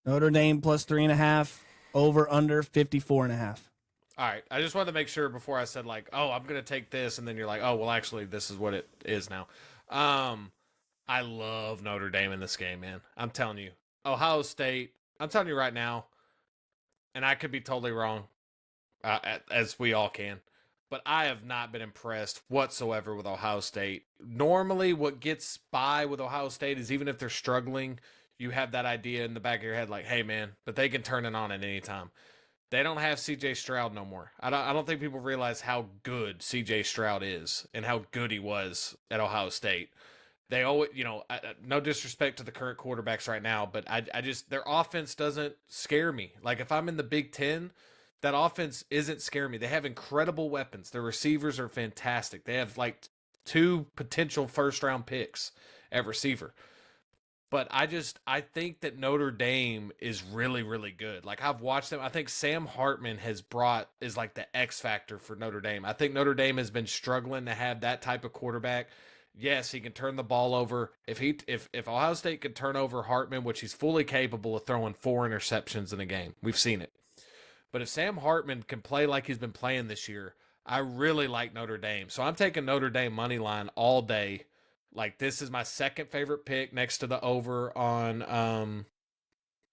Notre Dame plus 3.5, over under 54.5. All right. I just wanted to make sure before I said like, oh, I'm gonna take this, and then you're like, oh, well, actually, this is what it is now. Um, I love Notre Dame in this game, man. I'm telling you, Ohio State. I'm telling you right now, and I could be totally wrong, as we all can. But I have not been impressed whatsoever with Ohio State. Normally, what gets by with Ohio State is even if they're struggling, you have that idea in the back of your head, like, hey, man, but they can turn it on at any time. They don't have C.J. Stroud no more. I don't think people realize how good C.J. Stroud is and how good he was at Ohio State. They always, no disrespect to the current quarterbacks right now, but I just their offense doesn't scare me. Like if I'm in the Big Ten, that offense isn't scaring me. They have incredible weapons. Their receivers are fantastic. They have like two potential first round picks at receiver. But I think that Notre Dame is really, really good. Like I've watched them. I think Sam Hartman is like the X factor for Notre Dame. I think Notre Dame has been struggling to have that type of quarterback. Yes, he can turn the ball over. If Ohio State could turn over Hartman, which he's fully capable of throwing 4 interceptions in a game, we've seen it. But if Sam Hartman can play like he's been playing this year, I really like Notre Dame. So I'm taking Notre Dame money line all day. Like this is my second favorite pick next to the over on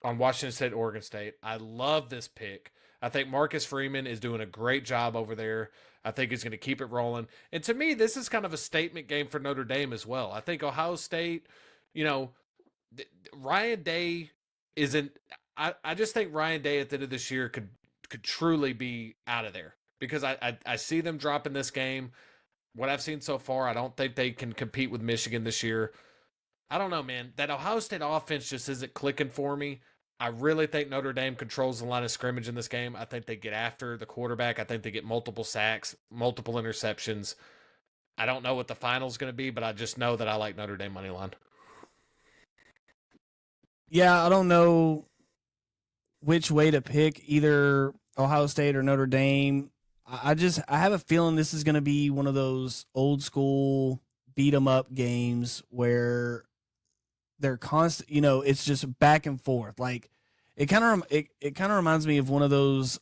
Washington State, Oregon State. I love this pick. I think Marcus Freeman is doing a great job over there. I think he's going to keep it rolling. And to me, this is kind of a statement game for Notre Dame as well. I think Ohio State, you know, Ryan Day isn't. I just think Ryan Day at the end of this year could truly be out of there because I see them dropping this game. What I've seen so far, I don't think they can compete with Michigan this year. I don't know, man. That Ohio State offense just isn't clicking for me. I really think Notre Dame controls the line of scrimmage in this game. I think they get after the quarterback. I think they get multiple sacks, multiple interceptions. I don't know what the final's going to be, but I just know that I like Notre Dame money line. Yeah, I don't know which way to pick, either Ohio State or Notre Dame. I have a feeling this is going to be one of those old school beat 'em up games where they're constant. It's just back and forth. Like it kind of reminds me of one of those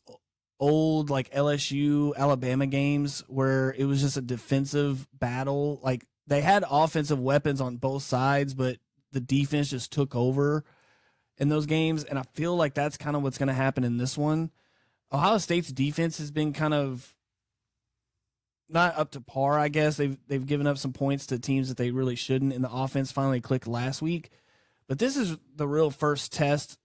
old like LSU Alabama games where it was just a defensive battle. Like they had offensive weapons on both sides, but the defense just took over in those games. And I feel like that's kind of what's going to happen in this one. Ohio State's defense has been kind of not up to par, I guess. They've given up some points to teams that they really shouldn't, and the offense finally clicked last week. But this is the real first test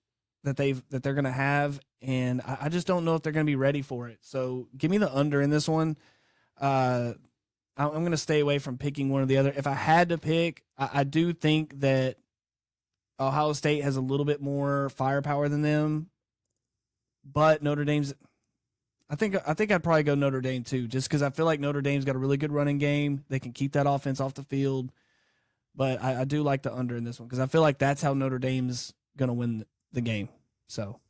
that they're going to have, and I just don't know if they're going to be ready for it. So give me the under in this one. I'm going to stay away from picking one or the other. If I had to pick, I do think that Ohio State has a little bit more firepower than them, but Notre Dame's. I think I'd probably go Notre Dame too, just because I feel like Notre Dame's got a really good running game. They can keep that offense off the field, but I do like the under in this one because I feel like that's how Notre Dame's going to win the game. So